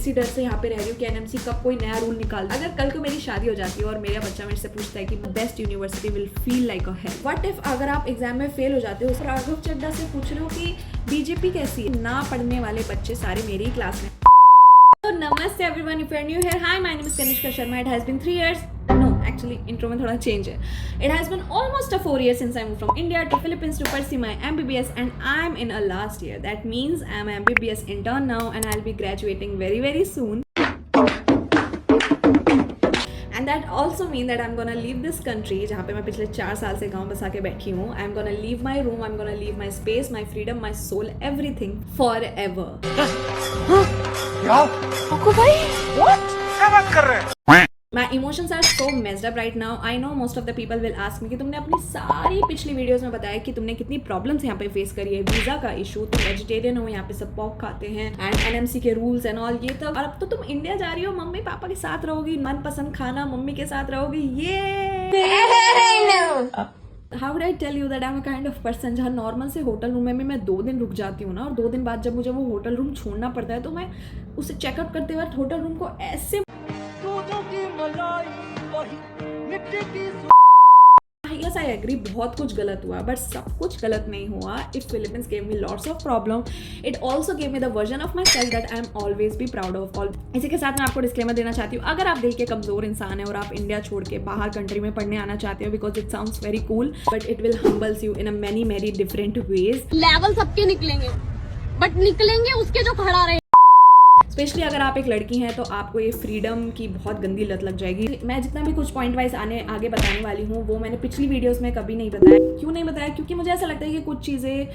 इसी डर से यहाँ पे रह रही हूँ कि एनएमसी कब कोई नया रूल निकाल दे। अगर कल को मेरी शादी हो जाती है और मेरा बच्चा मेरे से पूछता है कि best university will feel like a hello. What if अगर आप एग्जाम में फेल हो जाते हो, राघव चड्ढा से पूछ रहे हो कि बीजेपी कैसी है, ना पढ़ने वाले बच्चे सारे मेरी ही क्लास में। तो नमस्ते everyone, if you are new here, hi my name is Kanishka Sharma. It has been 3 years, no actually intro में थोड़ा change है. It has been almost 4 years since I moved from India to Philippines to pursue my MBBS and I'm in a last year. That means I'm an MBBS intern now and I'll be graduating very soon. And that also means that I'm gonna leave this country जहाँ पे मैं पिछले 4 साल से गाँव बसा के बैठी हूँ. I'm gonna leave my room, I'm gonna leave my space, my freedom, my soul, everything forever. क्या? आपको भाई? What? क्या बात कर रहे हैं? My emotions are so messed up right now. I know most of the people will ask me कि तुमने अपनी सारी पिछली वीडियोस में बताया कि तुमने कितनी प्रॉब्लम्स यहाँ पे फेस करी है, वीज़ा का इशू, तुम वेजिटेरियन हो, यहाँ पे सब पॉक खाते हैं, एंड एनएमसी के रूल्स एंड ऑल ये तब, और अब तो तुम इंडिया जा रही हो, मम्मी पापा के साथ रहोगी, मनपसंद खाना मम्मी के साथ रहोगी, ये how would I tell you that I am a kind of person जहाँ नॉर्मल से होटल रूम में मैं 2 दिन रुक जाती हूँ ना, और 2 दिन बाद जब मुझे वो होटल रूम छोड़ना पड़ता है तो मैं उसे चेकआउट करते वक्त होटल रूम को ऐसे Yes, I agree, बहुत कुछ गलत हुआ, बट सब कुछ गलत नहीं हुआ. If Philippines gave me lots of problem, it also gave me the version of myself that I am always be proud of. इसी के साथ मैं आपको डिस्क्लेमर देना चाहती हूँ, अगर आप दिल के कमजोर इंसान हैं और आप इंडिया छोड़ के बाहर कंट्री में पढ़ने आना चाहते हो, because it sounds very cool but it will हम्बल्स you in a many different ways. Level सबके निकलेंगे, बट निकलेंगे उसके जो खड़ा रहे. स्पेशली अगर आप एक लड़की हैं तो आपको ये फ्रीडम की बहुत गंदी लत लग जाएगी. मैं जितना भी कुछ पॉइंट वाइज आगे बताने वाली हूँ वो मैंने पिछली वीडियोस में कभी नहीं बताया. क्यों नहीं बताया? क्योंकि मुझे ऐसा लगता है कि कुछ चीज़ें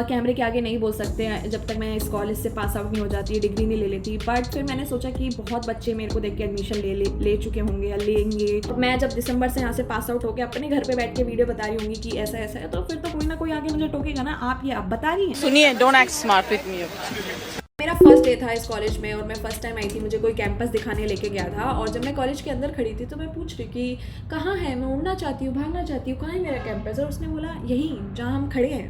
कैमरे के आगे नहीं बोल सकते हैं जब तक मैं इस कॉलेज से पास आउट नहीं हो जाती, डिग्री नहीं ले लेती. बट फिर मैंने सोचा कि बहुत बच्चे मेरे को देख के एडमिशन ले चुके होंगे या लेंगे. तो मैं जब दिसंबर से यहाँ से पास आउट होकर अपने घर पर बैठ के वीडियो बता रही होंगी कि ऐसा ऐसा है, तो फिर तो कोई ना कोई आगे मुझे टोकेगा ना, आप बता रही हैं. सुनिए, don't act smart with me. मेरा फर्स्ट डे था इस कॉलेज में और मैं फर्स्ट टाइम आई थी. मुझे कोई कैंपस दिखाने लेके गया था और जब मैं कॉलेज के अंदर खड़ी थी तो मैं पूछ रही कि कहाँ है, मैं उड़ना चाहती हूँ, भागना चाहती हूँ, कहाँ है मेरा कैंपस? और उसने बोला यही जहाँ हम खड़े हैं.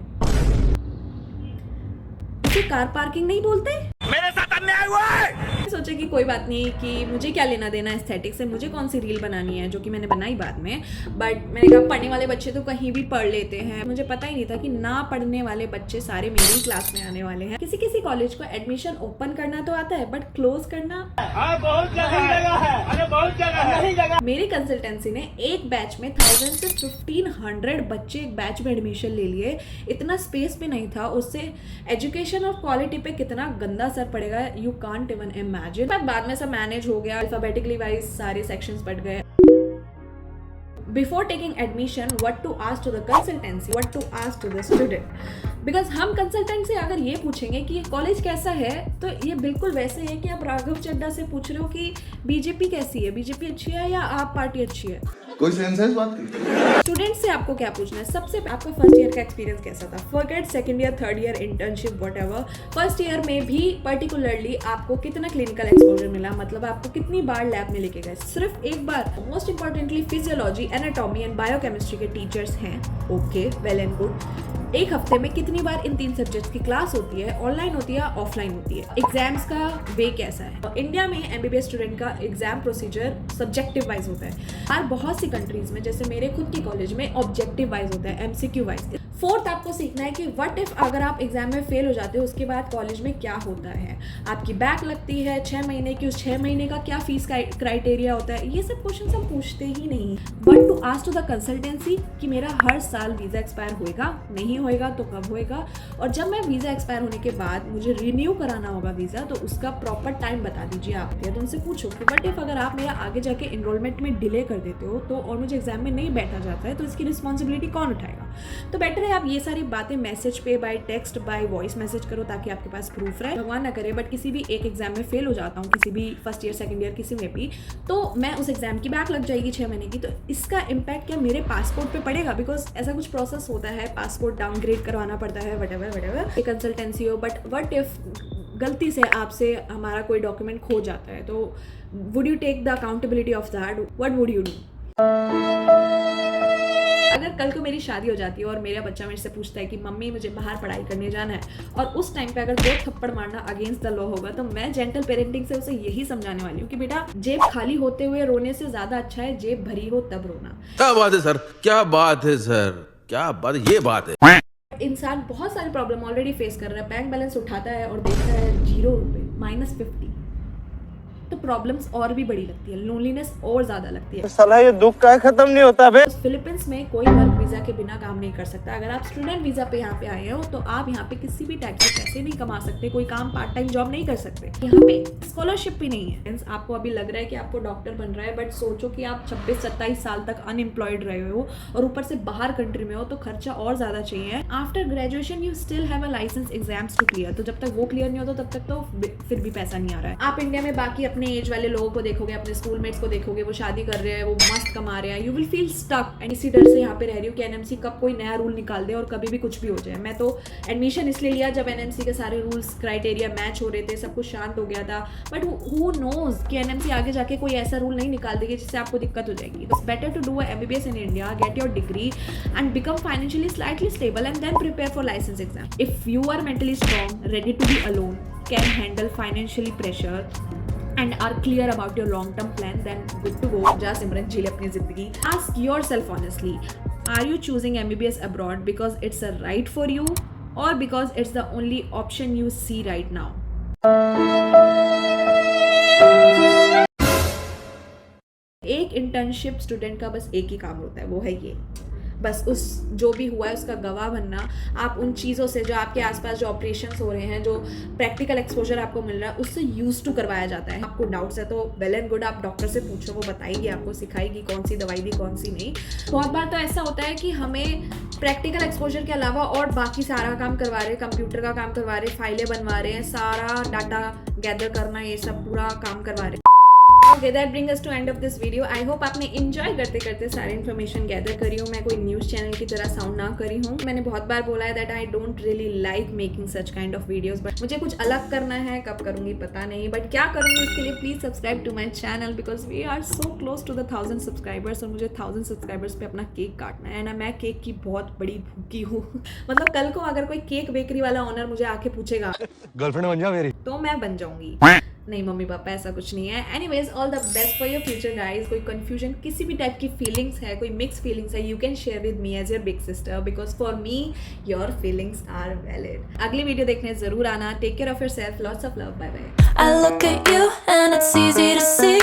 इसे कार पार्किंग नहीं बोलते? मेरे साथ अन्याय हुआ है। सोचा कि कोई बात नहीं, कि मुझे क्या लेना देना एस्थेटिक से, मुझे कौन सी रील बनानी है, जो कि मैंने बनाई बाद में. बट मैंने कहा पढ़ने वाले बच्चे तो कहीं भी पढ़ लेते हैं. मुझे पता ही नहीं था कि ना पढ़ने वाले बच्चे सारे मेरी क्लास में आने वाले हैं. किसी कॉलेज को एडमिशन ओपन करना तो आता है बट क्लोज करना बहुत जगह है. अरे बहुत जगह है. मेरी कंसल्टेंसी ने एक बैच में 1000 से 1500 बच्चे एक बैच में एडमिशन ले लिए. इतना स्पेस भी नहीं था. उससे एजुकेशन और क्वालिटी पे कितना गंदा असर पड़ेगा यू कांट इवन इमेजिन. बाद में सब मैनेज हो गया, अल्फाबेटिकली वाइज सारे सेक्शंस बढ़ गए. Before taking admission, what to ask to the consultancy, what to ask to the student, because हम कंसल्टेंट से अगर ये पूछेंगे कि ये कॉलेज कैसा है तो ये बिल्कुल वैसे है कि आप राघव चड्ढा से पूछ रहे हो कि बीजेपी कैसी है, बीजेपी अच्छी है या आप पार्टी अच्छी है. कोई सेंस है इस बात की? स्टूडेंट से आपको क्या पूछना है? सबसे आपका फर्स्ट ईयर का एक्सपीरियंस कैसा था? Forget second year, third year, internship, whatever. First year में भी पर्टिकुलरली आपको कितना क्लिनिकल एक्सपोजर मिला, मतलब आपको कितनी बार लैब में लेके गए? सिर्फ एक बार. Most importantly physiology, anatomy and biochemistry के टीचर्स हैं. Okay, well and good. एक हफ्ते में कितनी बार इन 3 सब्जेक्ट्स की क्लास होती है? ऑनलाइन होती है, ऑफलाइन होती है? एग्जाम्स का वे कैसा है? इंडिया में एमबीबीएस स्टूडेंट का एग्जाम प्रोसीजर सब्जेक्टिव वाइज होता है. और बहुत सी कंट्रीज में जैसे मेरे खुद की कॉलेज में ऑब्जेक्टिव वाइज होता है, एमसीक्यू वाइज. फोर्थ आपको सीखना है कि व्हाट इफ अगर आप एग्जाम में फेल हो जाते हो उसके बाद कॉलेज में क्या होता है. आपकी बैक लगती है 6 महीने की, उस 6 महीने का क्या फीस का क्राइटेरिया होता है. ये सब क्वेश्चन हम पूछते ही नहीं. But to ask to the consultancy कि मेरा हर साल वीज़ा एक्सपायर होएगा, नहीं होएगा तो कब होएगा, और जब मैं वीज़ा एक्सपायर होने के बाद मुझे रिन्यू कराना होगा वीज़ा तो उसका प्रॉपर टाइम बता दीजिए आप. या तो उनसे पूछो कि बट इफ अगर आप मेरा आगे जाके इनरोलमेंट में डिले कर देते हो तो और मुझे एग्जाम में नहीं बैठा जाता है तो इसकी रिस्पॉन्सिबिलिटी कौन उठाएगा. तो बेटर है आप ये सारी बातें मैसेज पे, by text, by voice message करो ताकि आपके पास प्रूफ रहे. भगवान ना करे बट किसी भी एक एग्जाम में फेल हो जाता हूँ, किसी भी फर्स्ट ईयर, सेकंड ईयर, किसी में भी, तो मैं उस एग्जाम की बैक लग जाएगी 6 महीने की. तो इसका इम्पैक्ट क्या मेरे पासपोर्ट पे पड़ेगा? बिकॉज ऐसा कुछ प्रोसेस होता है, पासपोर्ट डाउनग्रेड करवाना पड़ता है, वटेवर एक कंसल्टेंसी हो. बट व्हाट इफ गलती से आपसे हमारा कोई डॉक्यूमेंट खो जाता है तो would you take the accountability of that? What would you do? अगर कल को मेरी शादी हो जाती है और मेरा बच्चा मेरे से पूछता है कि मम्मी मुझे बाहर पढ़ाई करने जाना है, और उस टाइम पे अगर 2 थप्पड़ मारना अगेंस्ट द लॉ होगा, तो मैं जेंटल पेरेंटिंग से उसे यही समझाने वाली हूँ कि बेटा जेब खाली होते हुए रोने से ज्यादा अच्छा है जेब भरी हो तब रोना। क्या बात है सर, क्या बात है सर, क्या बात, ये बात है। इंसान बहुत सारी प्रॉब्लम ऑलरेडी फेस कर रहा है, बैंक बैलेंस उठाता है और देखता है 0 रुपए, -50, तो प्रॉब्लम्स और भी बड़ी लगती है, लोनलीनेस और ज्यादा लगती है। साला ये दुख का खत्म नहीं होता बे। फिलीपींस में कोई वर्क वीजा के बिना काम नहीं कर सकता। अगर आप स्टूडेंट वीजा पे यहाँ पे आए हो तो आप यहाँ पे किसी भी टाइप से पैसे नहीं कमा सकते, कोई काम पार्ट टाइम जॉब नहीं कर सकते, यहाँ पे स्कॉलरशिप भी नहीं है। आपको अभी लग रहा है कि आपको डॉक्टर बन रहा है, बट सोचो कि आप 26-27 साल तक अनएम्प्लॉयड रहे हो और ऊपर से बाहर कंट्री में हो, तो खर्चा और ज्यादा चाहिए। After graduation you still have a licence exams to clear, तो जब तक वो क्लियर नहीं होता तब तक तो फिर भी पैसा नहीं आ रहा है। आप इंडिया में बाकी अपने एज वाले लोगों को देखोगे, अपने स्कूलमेट्स को देखोगे, वो शादी कर रहे हैं, वो मस्त कमा रहे हैं, you will feel stuck. And इसी डर से यहाँ पे रह रही हूँ कि एनएमसी कब कोई नया रूल निकाल दे और कभी भी कुछ भी हो जाए। मैं तो एडमिशन इसलिए लिया जब एनएमसी के सारे रूल्स क्राइटेरिया मैच हो रहे थे, सब कुछ शांत हो गया था, बट हु नोज कि एनएमसी आगे जाके कोई ऐसा रूल नहीं निकाल देगी जिससे आपको दिक्कत हो जाएगी। It's better to do MBBS in India, get your degree and become financially slightly stable and then prepare for licence exam. If you are mentally strong, ready to be alone, can handle financially pressure and are clear about your long term plan, then good to go। जा सिमरन जी ले अपनी जिंदगी। Ask yourself honestly, are you choosing MBBS abroad because it's a right for you or because it's the only option you see right now? एक internship student का बस एक ही काम होता है, वो है ये, बस उस जो भी हुआ है उसका गवाह बनना। आप उन चीज़ों से जो आपके आसपास जो ऑपरेशंस हो रहे हैं, जो प्रैक्टिकल एक्सपोजर आपको मिल रहा है, उससे यूज टू करवाया जाता है। आपको डाउट्स है तो वेल एंड गुड, आप डॉक्टर से पूछो, वो बताएगी आपको, सिखाएगी कौन सी दवाई दी कौन सी नहीं। बहुत बार तो ऐसा होता है कि हमें प्रैक्टिकल एक्सपोजर के अलावा और बाकी सारा काम करवा रहे हैं, कंप्यूटर का काम करवा रहे हैं, फाइलें बनवा रहे हैं, सारा डाटा गैदर करना, ये सब पूरा काम करवा रहे हैं। Okay, that brings us to end of this video. I hope आपने enjoy करते करते सारी इन्फॉर्मेशन गैदर करी हो। मैं कोई न्यूज़ चैनल की तरह साउंड ना करी हूँ। मैंने बहुत बार बोला है that I don't really like making such kind of videos, but मुझे कुछ अलग करना है, कब करूँगी पता नहीं, बट क्या करूँगी इसके लिए please subscribe to my channel because we are so close to the 1000 subscribers, और मुझे 1000 सब्सक्राइबर्स पे अपना केक काटना है। ना मैं केक की बहुत बड़ी भूखी हूँ मतलब कल को अगर कोई केक बेकरी वाला ऑनर मुझे आके पूछेगा गर्लफ्रेंड बन जा मेरी, तो मैं बन जाऊंगी। नहीं मम्मी पापा ऐसा कुछ नहीं है। Anyways all the best for your future guys. कोई कंफ्यूजन, किसी भी टाइप की फीलिंग्स है, कोई मिक्स फीलिंग्स है, you can share with me as your big sister because for me your feelings are valid. अगली वीडियो देखने जरूर आना। Take care of your self, lots of love, bye bye. I look at you and it's easy to see